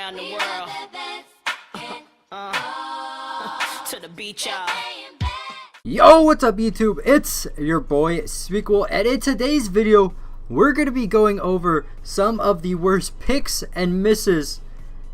around the world. To the beach, y'all. Yo, what's up YouTube? It's your boy Smequle, and in today's video we're going to be going over some of the worst picks and misses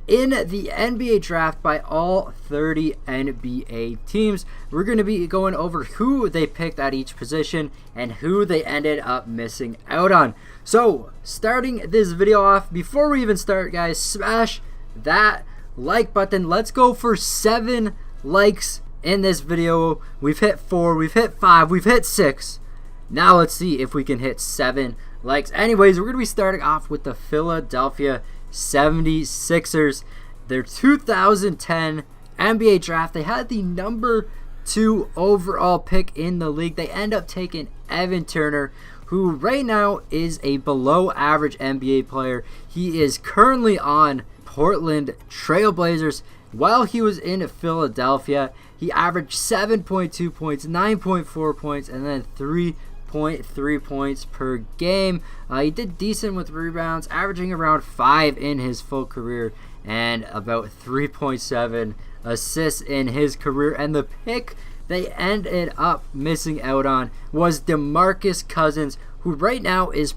in the NBA draft by all 30 NBA teams. We're going to be going over who they picked at each position and who they ended up missing out on. So starting this video off, before we even start, guys, smash that like button. Let's go for 7 likes in this video. We've hit 4, we've hit 5, we've hit 6. Now let's see if we can hit 7 likes. Anyways, we're going to be starting off with the Philadelphia 76ers. Their 2010 NBA draft, they had the number 2 overall pick in the league. They end up taking Evan Turner, who right now is a below average NBA player. He is currently on Portland TRAILBLAZERS. While he was in Philadelphia, he averaged 7.2 points, 9.4 points, and then 3.3 points per game. He did decent with rebounds, averaging around 5 in his full career and about 3.7 assists in his career. And the pick they ended up missing out on was DeMarcus Cousins, who right now is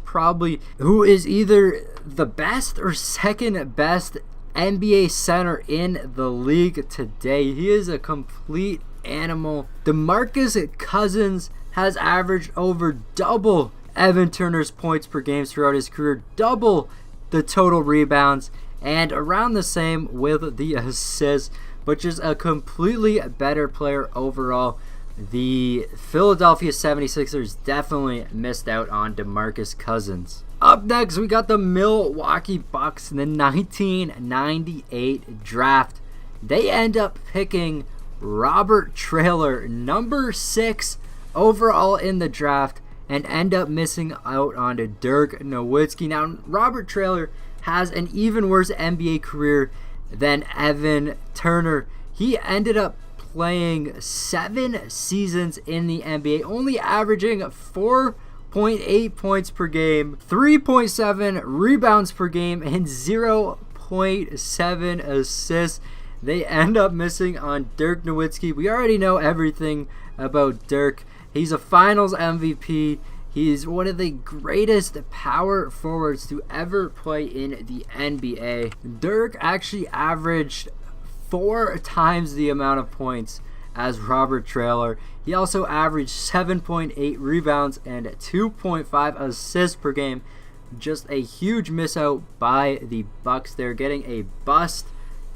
either the best or second best NBA center in the league today. He is a complete animal. DeMarcus Cousins has averaged over double Evan Turner's points per game throughout his career, double the total rebounds, and around the same with the assists, but just a completely better player overall. The Philadelphia 76ers definitely missed out on DeMarcus Cousins. Up next, we got the Milwaukee Bucks in the 1998 draft. They end up picking Robert Traylor, number 6 overall in the draft, and end up missing out on Dirk Nowitzki. Now, Robert Traylor has an even worse NBA career than Evan Turner. He ended up playing 7 seasons in the NBA, only averaging 4.8 points per game, 3.7 rebounds per game, and 0.7 assists. They end up missing on Dirk Nowitzki. We already know everything about Dirk. He's a finals MVP. He's one of the greatest power forwards to ever play in the NBA. Dirk actually averaged 4 times the amount of points as Robert Traylor. He also averaged 7.8 rebounds and 2.5 assists per game. Just a huge miss out by the Bucks. They're getting a bust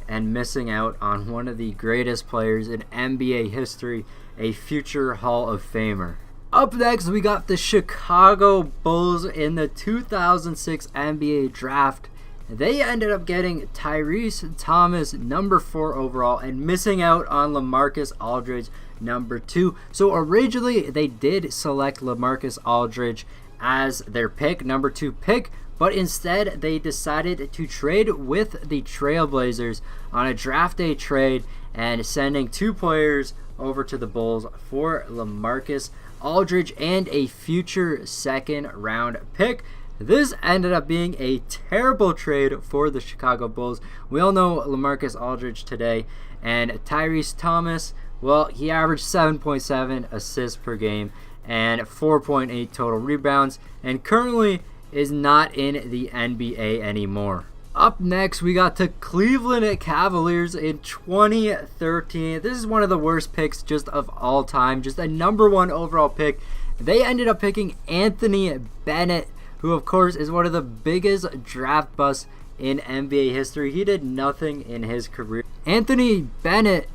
and missing out on one of the greatest players in NBA history, a future Hall of Famer. Up next, we got the Chicago Bulls in the 2006 NBA draft. They ended up getting Tyrese Thomas, number 4 overall, and missing out on LaMarcus Aldridge, number 2. So originally, they did select LaMarcus Aldridge as their pick, number 2 pick, but instead they decided to trade with the Trailblazers on a draft day trade and sending 2 players over to the Bulls for LaMarcus Aldridge and a future second round pick. This ended up being a terrible trade for the Chicago Bulls. We all know LaMarcus Aldridge today, and Tyrese Thomas, well, he averaged 7.7 assists per game and 4.8 total rebounds, and currently is not in the NBA anymore. Up next, we got the Cleveland Cavaliers in 2013. This is one of the worst picks just of all time, just a number 1 overall pick. They ended up picking Anthony Bennett, who of course is one of the biggest draft busts in NBA history. He did nothing in his career. Anthony Bennett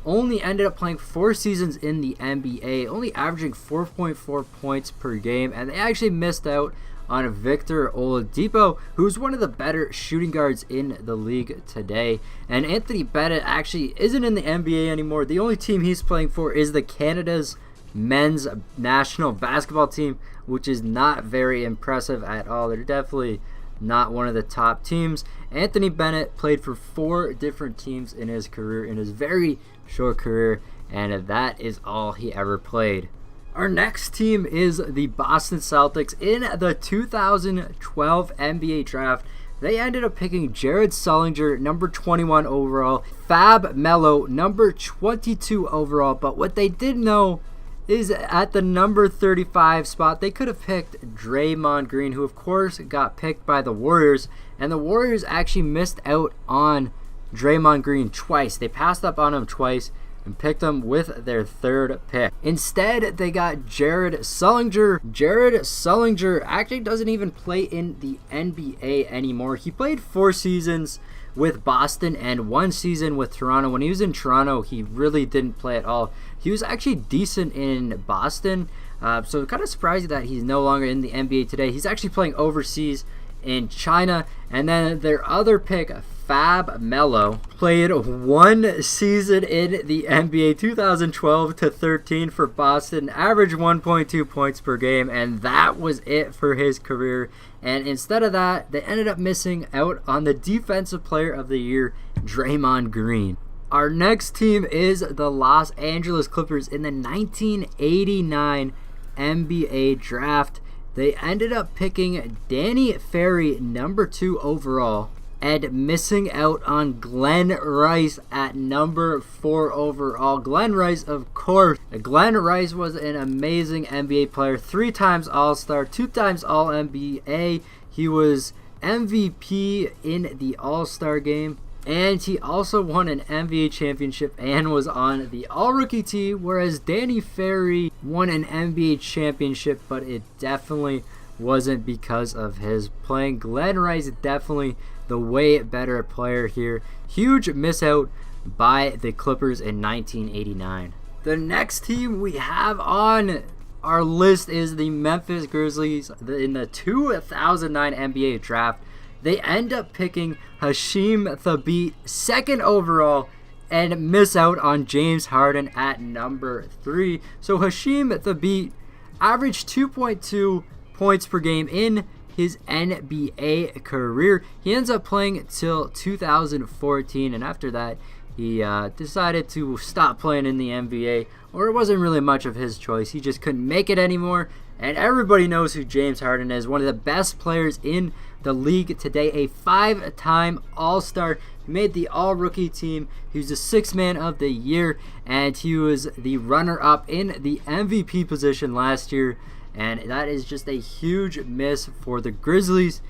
only ended up playing 4 seasons in the NBA, only averaging 4.4 points per game, and they actually missed out on Victor Oladipo, who's one of the better shooting guards in the league today. And Anthony Bennett actually isn't in the NBA anymore. The only team he's playing for is the Canada's men's national basketball team, which is not very impressive at all. They're definitely not one of the top teams. Anthony Bennett played for 4 different teams in his career, in his very short career, and that is all he ever played. Our next team is the Boston Celtics in the 2012 NBA draft. They ended up picking Jared Sullinger, number 21 overall, Fab Melo, number 22 overall. But what they didn't know is at the number 35 spot, they could have picked Draymond Green, who of course got picked by the Warriors. And the Warriors actually missed out on Draymond Green twice. They passed up on him twice and picked him with their third pick. Instead, they got Jared Sullinger. Jared Sullinger actually doesn't even play in the NBA anymore. He played 4 seasons with Boston and 1 season with Toronto. When he was in Toronto, he really didn't play at all. He was actually decent in Boston, so kind of surprising that he's no longer in the NBA today. He's actually playing overseas in China. And then their other pick, Fab Melo, played 1 season in the NBA, 2012 to 13 for Boston, averaged 1.2 points per game, and that was it for his career. And instead of that, they ended up missing out on the Defensive Player of the Year, Draymond Green. Our next team is the Los Angeles Clippers in the 1989 NBA draft. They ended up picking Danny Ferry, number 2 overall, and missing out on Glenn Rice at number 4 overall. Glenn Rice, of course. Glenn Rice was an amazing NBA player, 3 times All-Star, 2 times All-NBA. He was MVP in the All-Star game, and he also won an NBA championship and was on the All-Rookie team, whereas Danny Ferry won an NBA championship, but it definitely wasn't because of his playing. Glenn Rice definitely the way better player here. Huge miss out by the Clippers in 1989. The next team we have on our list is the Memphis Grizzlies in the 2009 NBA draft. They end up picking Hasheem Thabeet, 2nd overall, and miss out on James Harden at number 3. So Hasheem Thabeet averaged 2.2 points per game in his NBA career. He ends up playing till 2014, and after that, he decided to stop playing in the NBA, or it wasn't really much of his choice. He just couldn't make it anymore, and everybody knows who James Harden is, one of the best players in the league today, a 5-time All-Star. He made the All-Rookie team. He was the 6th man of the year, and he was the runner-up in the MVP position last year, and that is just a huge miss for the Grizzlies.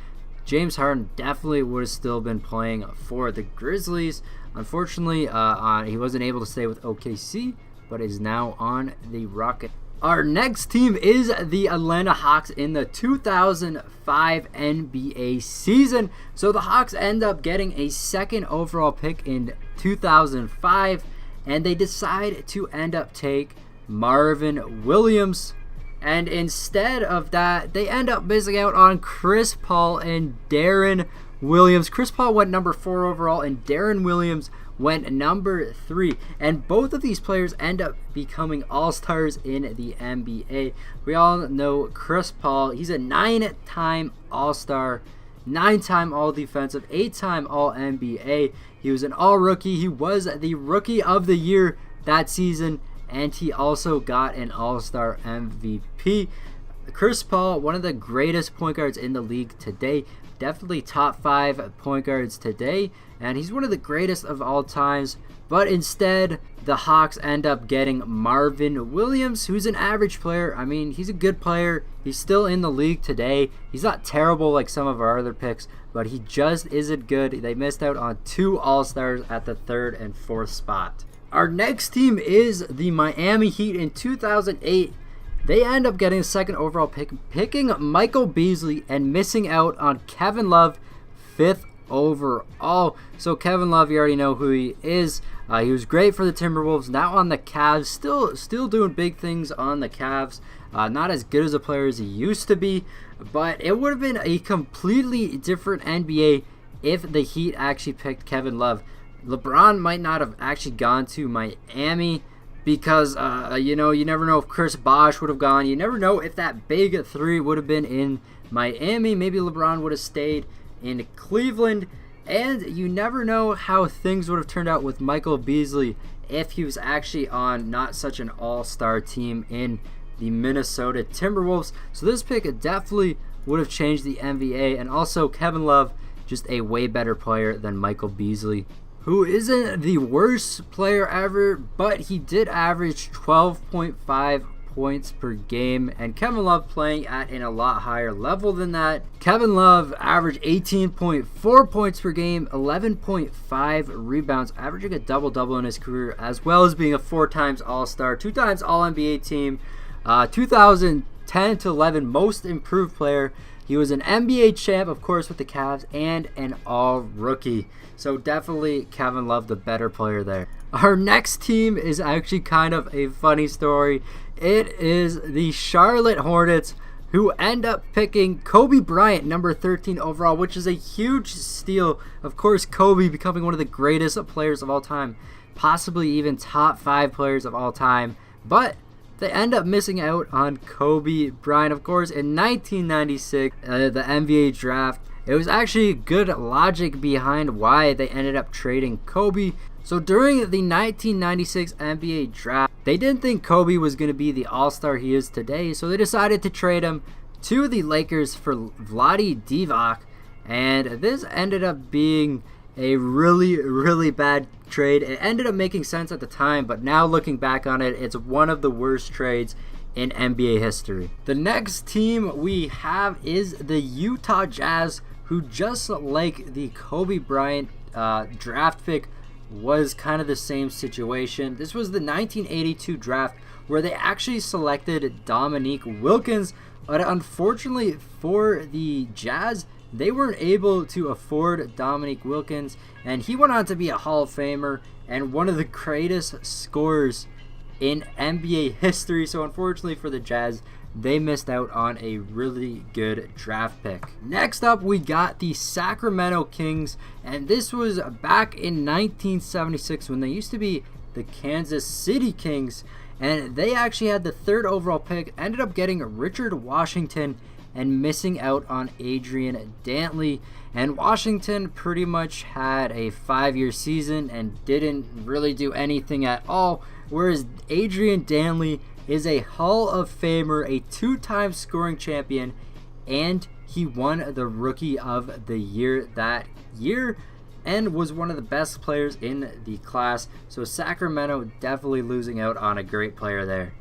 James Harden definitely would have still been playing for the Grizzlies. Unfortunately, he wasn't able to stay with OKC, but is now on the Rockets. Our next team is the Atlanta Hawks in the 2005 NBA season. So the Hawks end up getting a 2nd overall pick in 2005, and they decide to end up take Marvin Williams. And instead of that, they end up missing out on Chris Paul and Darren Williams. Chris Paul went number 4 overall, and Darren Williams went number 3. And both of these players end up becoming All-Stars in the NBA. We all know Chris Paul. He's a 9-time All-Star, 9-time All-Defensive, 8-time All-NBA. He was an All-Rookie. He was the Rookie of the Year that season, and he also got an All-Star MVP. Chris Paul, one of the greatest point guards in the league today. Definitely top 5 point guards today, and he's one of the greatest of all times. But instead, the Hawks end up getting Marvin Williams, who's an average player. I mean, he's a good player. He's still in the league today. He's not terrible like some of our other picks, but he just isn't good. They missed out on 2 All-Stars at the 3rd and 4th spot. Our next team is the Miami Heat in 2008. They end up getting a 2nd overall pick, picking Michael Beasley and missing out on Kevin Love, 5th overall. So Kevin Love, you already know who he is. He was great for the Timberwolves. Now on the Cavs, still doing big things on the Cavs. Not as good as a player as he used to be, but it would have been a completely different NBA if the Heat actually picked Kevin Love. LeBron might not have actually gone to Miami because, you never know if Chris Bosh would have gone. You never know if that big 3 would have been in Miami. Maybe LeBron would have stayed in Cleveland. And you never know how things would have turned out with Michael Beasley if he was actually on not such an all-star team in the Minnesota Timberwolves. So this pick definitely would have changed the NBA. And also Kevin Love just a way better player than Michael Beasley, who isn't the worst player ever, but he did average 12.5 points per game, and Kevin Love playing at a lot higher level than that. Kevin Love averaged 18.4 points per game, 11.5 rebounds, averaging a double-double in his career, as well as being a 4-time All-Star, 2-time All-NBA team, 2010 to 11 Most Improved Player. He was an NBA champ, of course, with the Cavs, and an All-Rookie. So definitely Kevin Love, the better player there. Our next team is actually kind of a funny story. It is the Charlotte Hornets, who end up picking Kobe Bryant, number 13 overall, which is a huge steal. Of course, Kobe becoming one of the greatest players of all time, possibly even top 5 players of all time. But they end up missing out on Kobe Bryant. Of course, in 1996, the NBA draft, it was actually good logic behind why they ended up trading Kobe. So during the 1996 NBA draft, they didn't think Kobe was going to be the all-star he is today, so they decided to trade him to the Lakers for Vlade Divac, and this ended up being a really bad trade. It ended up making sense at the time, but now looking back on it, it's one of the worst trades in NBA history. The next team we have is the Utah Jazz, who, just like the Kobe Bryant draft pick, was kind of the same situation. This was the 1982 draft where they actually selected Dominique Wilkins, but unfortunately for the Jazz, they weren't able to afford Dominique Wilkins, and he went on to be a Hall of Famer and one of the greatest scorers in NBA history. So unfortunately for the Jazz, they missed out on a really good draft pick. Next up, we got the Sacramento Kings, and this was back in 1976 when they used to be the Kansas City Kings, and they actually had the 3rd overall pick, ended up getting Richard Washington and missing out on Adrian Dantley. And Washington pretty much had a 5-year season and didn't really do anything at all, whereas Adrian Dantley is a Hall of Famer, a 2-time scoring champion, and he won the Rookie of the Year that year and was one of the best players in the class. So Sacramento definitely losing out on a great player there.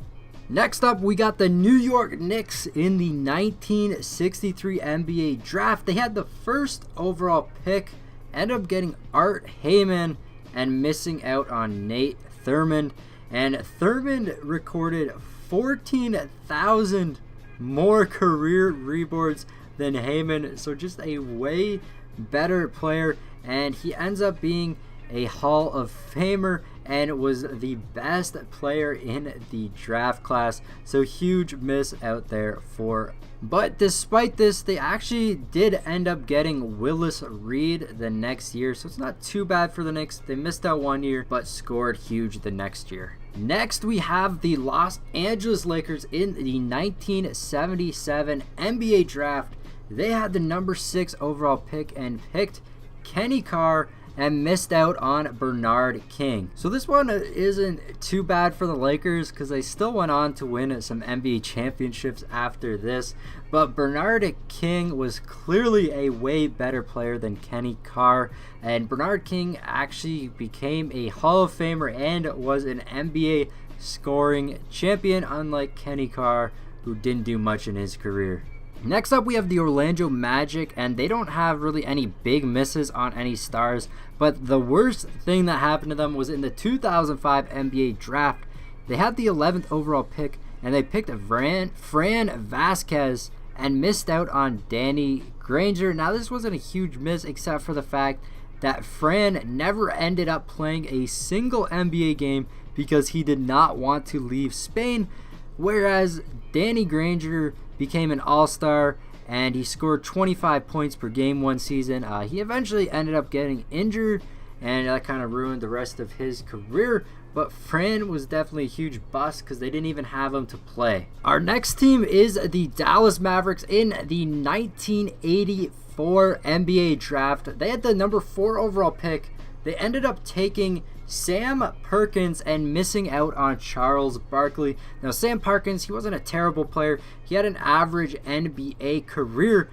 Next up, we got the New York Knicks in the 1963 NBA draft. They had the 1st overall pick, ended up getting Art Heyman and missing out on Nate Thurmond. And Thurmond recorded 14,000 more career rebounds than Heyman. So just a way better player. And he ends up being a Hall of Famer and was the best player in the draft class. So huge miss out there for. But despite this, they actually did end up getting Willis Reed the next year. So it's not too bad for the Knicks. They missed out 1 year, but scored huge the next year. Next, we have the Los Angeles Lakers in the 1977 NBA draft. They had the number 6 overall pick and picked Kenny Carr and missed out on Bernard King. So this one isn't too bad for the Lakers because they still went on to win some NBA championships after this. But Bernard King was clearly a way better player than Kenny Carr. And Bernard King actually became a Hall of Famer and was an NBA scoring champion, unlike Kenny Carr, who didn't do much in his career. Next up, we have the Orlando Magic, and they don't have really any big misses on any stars, but the worst thing that happened to them was in the 2005 NBA draft. They had the 11th overall pick, and they picked Fran Vasquez and missed out on Danny Granger. Now, this wasn't a huge miss except for the fact that Fran never ended up playing a single NBA game because he did not want to leave Spain, whereas Danny Granger became an all-star and he scored 25 points per game one season. He eventually ended up getting injured and that kind of ruined the rest of his career, but Fran was definitely a huge bust because they didn't even have him to play. Our next team is the Dallas Mavericks in the 1984 NBA draft. They had the number 4 overall pick. They ended up taking Sam Perkins and missing out on Charles Barkley. Now, Sam Perkins, he wasn't a terrible player. He had an average NBA career,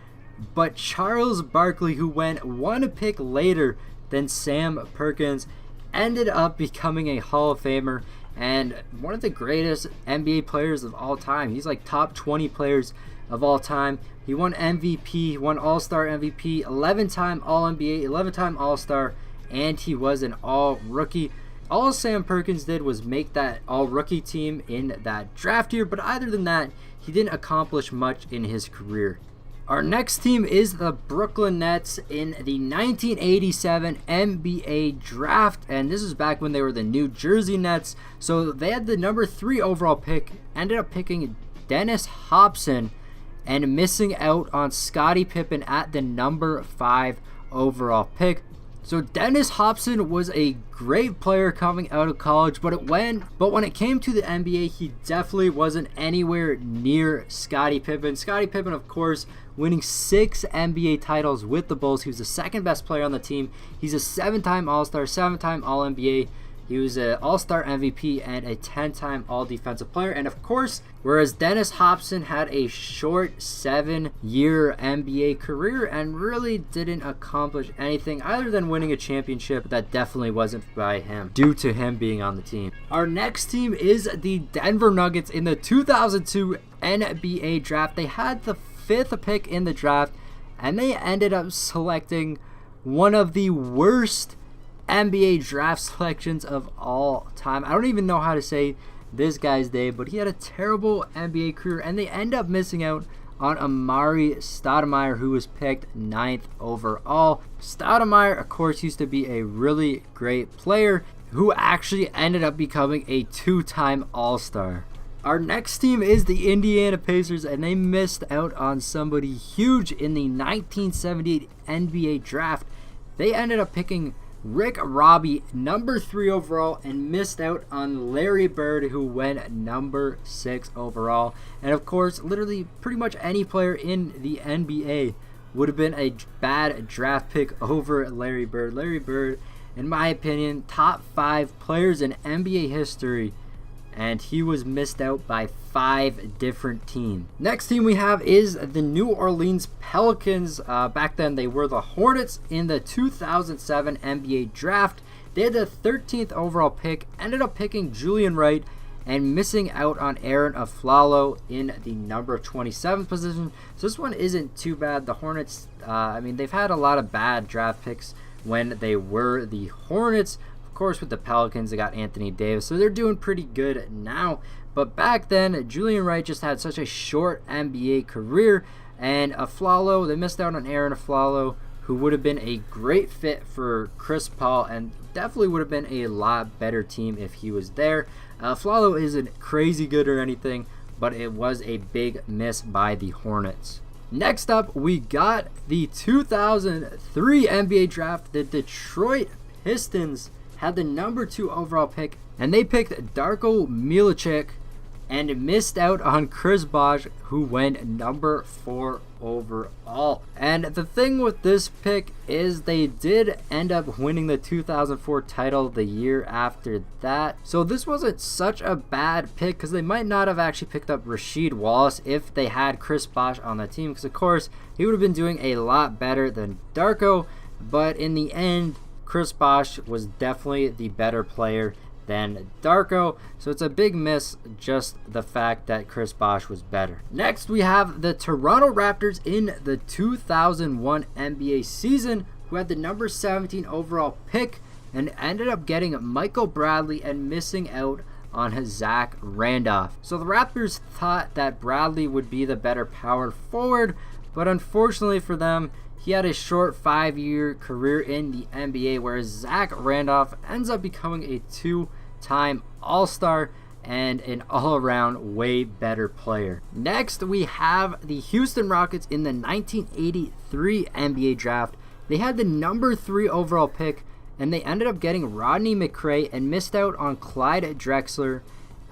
But Charles Barkley, who went one pick later than Sam Perkins, ended up becoming a Hall of Famer and one of the greatest NBA players of all time. He's like top 20 players of all time. He won MVP, he won All-Star MVP, 11-time All-NBA, 11-time All-Star, and he was an All-Rookie. All Sam Perkins did was make that All-Rookie team in that draft year, but other than that, he didn't accomplish much in his career. Our next team is the Brooklyn Nets in the 1987 NBA draft, and this is back when they were the New Jersey Nets. So they had the number 3 overall pick, ended up picking Dennis Hobson and missing out on Scottie Pippen at the number 5 overall pick. So Dennis Hobson was a great player coming out of college, but when it came to the NBA, he definitely wasn't anywhere near Scottie Pippen. Scottie Pippen, of course, winning 6 NBA titles with the Bulls. He was the second best player on the team. He's a 7-time All-Star, 7-time All-NBA. He was an All-Star MVP and a 10-time All-Defensive Player. And of course, whereas Dennis Hobson had a short 7-year NBA career and really didn't accomplish anything other than winning a championship, that definitely wasn't by him, due to him being on the team. Our next team is the Denver Nuggets in the 2002 NBA draft. They had the 5th pick in the draft, and they ended up selecting one of the worst NBA draft selections of all time. I don't even know how to say this guy's name, but he had a terrible NBA career, and they end up missing out on Amari Stoudemire, who was picked 9th overall. Stoudemire, of course, used to be a really great player who actually ended up becoming a 2-time All-Star. Our next team is the Indiana Pacers, and they missed out on somebody huge in the 1978 NBA draft. They ended up picking Rick Robbie, number 3 overall, and missed out on Larry Bird, who went number 6 overall. And of course, literally pretty much any player in the NBA would have been a bad draft pick over Larry Bird. Larry Bird, in my opinion, top 5 players in NBA history, and he was missed out by 5 different teams. Next team we have is the New Orleans Pelicans. Back then they were the Hornets in the 2007 NBA draft. They had the 13th overall pick, ended up picking Julian Wright and missing out on Aaron Aflalo in the number 27 position. So this one isn't too bad. The Hornets, they've had a lot of bad draft picks when they were the Hornets. Of course, with the Pelicans, they got Anthony Davis, so they're doing pretty good now. But back then, Julian Wright just had such a short NBA career, and Aflalo, they missed out on Aaron Aflalo, who would have been a great fit for Chris Paul and definitely would have been a lot better team if he was there. Aflalo isn't crazy good or anything, but it was a big miss by the Hornets. Next up, we got the 2003 NBA draft. The Detroit Pistons had the number 2 overall pick, and they picked Darko Milicic and missed out on Chris Bosh, who went number 4 overall. And the thing with this pick is they did end up winning the 2004 title the year after that. So this wasn't such a bad pick, because they might not have actually picked up Rasheed Wallace if they had Chris Bosh on the team, because of course he would have been doing a lot better than Darko. But in the end, Chris Bosh was definitely the better player than Darko, so it's a big miss, just the fact that Chris Bosh was better. Next, we have the Toronto Raptors in the 2001 NBA season, who had the number 17 overall pick and ended up getting Michael Bradley and missing out on Zach Randolph. So the Raptors thought that Bradley would be the better power forward, but unfortunately for them, he had a short 5-year career in the NBA, whereas Zach Randolph ends up becoming a 2-time All-Star and an all-around way better player. Next, we have the Houston Rockets in the 1983 NBA draft. They had the number 3 overall pick, and they ended up getting Rodney McRae and missed out on Clyde Drexler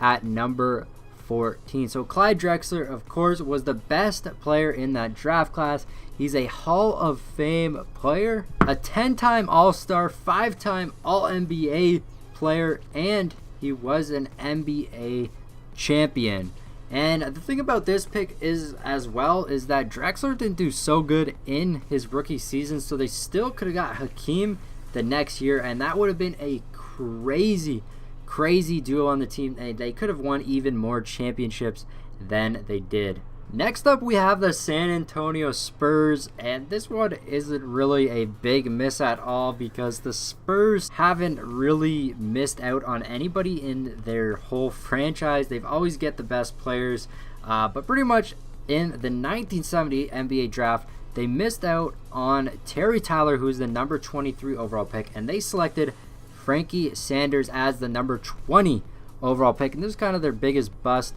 at number 14. So Clyde Drexler, of course, was the best player in that draft class. He's a Hall of Fame player, a 10-time All-Star, 5-time All-NBA player, and he was an NBA champion. And the thing about this pick is as well is that Drexler didn't do so good in his rookie season, so they still could have got Hakeem the next year, and that would have been a crazy duo on the team, and they could have won even more championships than they did. Next up, we have the San Antonio Spurs, and this one isn't really a big miss at all because the Spurs haven't really missed out on anybody in their whole franchise. They've always get the best players, but pretty much in the 1970 NBA draft, they missed out on Terry Tyler, who's the number 23 overall pick, and they selected Frankie Sanders as the number 20 overall pick, and this was kind of their biggest bust.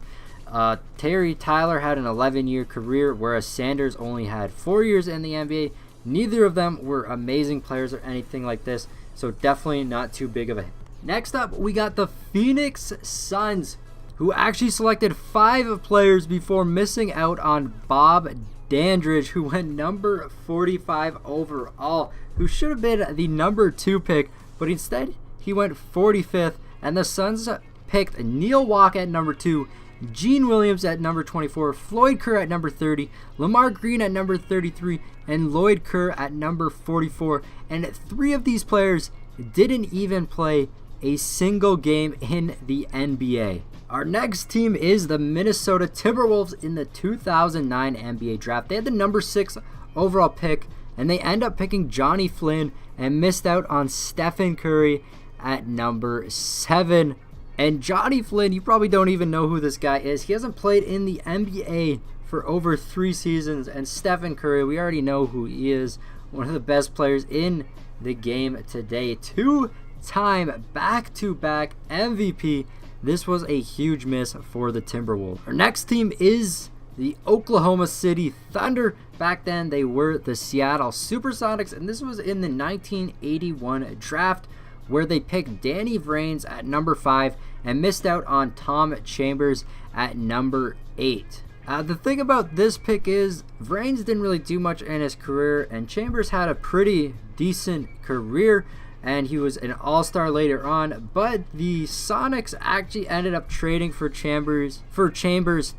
Terry Tyler had an 11-year career, whereas Sanders only had 4 years in the NBA. Neither of them were amazing players or anything like this, so definitely not too big of a hit. Next up, we got the Phoenix Suns, who actually selected 5 players before missing out on Bob Dandridge, who went number 45 overall, who should have been the number 2 pick, but instead he went 45th, and the Suns picked Neil Walk at number 2, Gene Williams at number 24, Floyd Kerr at number 30, Lamar Green at number 33, and Lloyd Kerr at number 44. And 3 of these players didn't even play a single game in the NBA. Our next team is the Minnesota Timberwolves in the 2009 NBA draft. They had the number 6 overall pick, and they end up picking Johnny Flynn and missed out on Stephen Curry at number 7. And Johnny Flynn, you probably don't even know who this guy is. He hasn't played in the NBA for over 3 seasons. And Stephen Curry, we already know who he is. One of the best players in the game today. 2-time back-to-back MVP. This was a huge miss for the Timberwolves. Our next team is the Oklahoma City Thunder. Back then, they were the Seattle Supersonics. And this was in the 1981 draft, where they picked Danny Vrains at number 5 and missed out on Tom Chambers at number 8. The thing about this pick is Vrains didn't really do much in his career, and Chambers had a pretty decent career, and he was an all-star later on, but the Sonics actually ended up trading for Chambers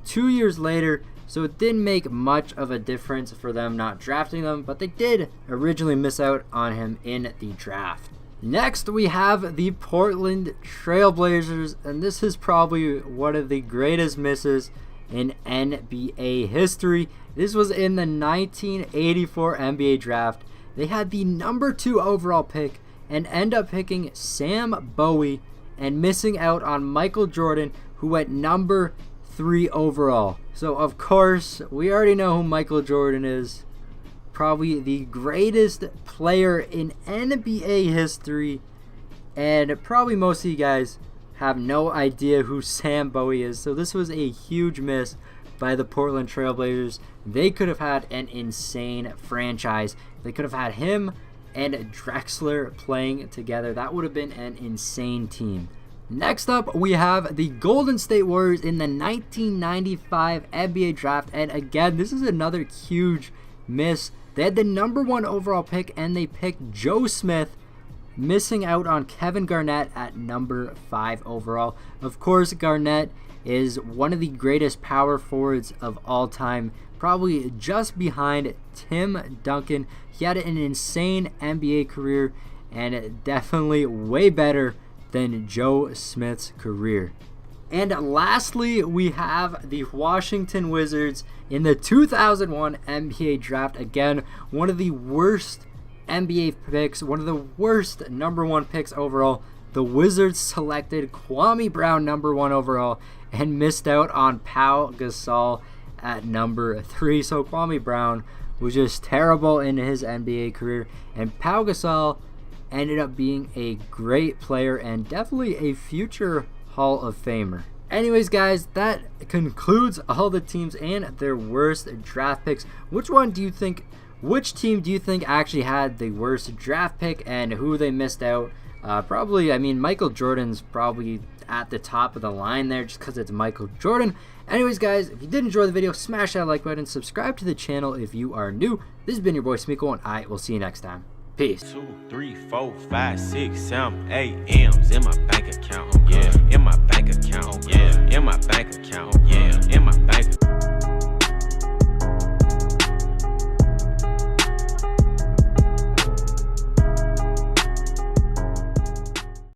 2 years later, so it didn't make much of a difference for them not drafting them, but they did originally miss out on him in the draft. Next, we have the Portland Trailblazers, and this is probably one of the greatest misses in NBA history. This was in the 1984 NBA draft. They had the number 2 overall pick and end up picking Sam Bowie and missing out on Michael Jordan, who went number 3 overall. So, of course, we already know who Michael Jordan is. Probably the greatest player in NBA history, and probably most of you guys have no idea who Sam Bowie is, so this was a huge miss by the Portland Trailblazers. They could have had an insane franchise. They could have had him and Drexler playing together. That would have been an insane team. Next up, we have the Golden State Warriors in the 1995 NBA draft, and again, this is another huge miss. They had the number 1 overall pick, and they picked Joe Smith, missing out on Kevin Garnett at number 5 overall. Of course, Garnett is one of the greatest power forwards of all time, probably just behind Tim Duncan. He had an insane NBA career, and definitely way better than Joe Smith's career. And lastly, we have the Washington Wizards in the 2001 NBA draft. Again, one of the worst NBA picks, one of the worst number 1 picks overall. The Wizards selected Kwame Brown number 1 overall and missed out on Pau Gasol at number 3. So Kwame Brown was just terrible in his NBA career, and Pau Gasol ended up being a great player and definitely a future Hall of Famer. Anyways, guys, that concludes all the teams and their worst draft picks. Which team do you think actually had the worst draft pick and who they missed out? Probably, I mean, Michael Jordan's probably at the top of the line there just because it's Michael Jordan. Anyways, guys, if you did enjoy the video, smash that like button, subscribe to the channel if you are new. This has been your boy Smequle, and I will see you next time. Peace. 2, 3, 4, 5, 6, 7, 8 M's in my bank account. Yeah, in my bank account. account, yeah, in my bank account, yeah, in my bank account.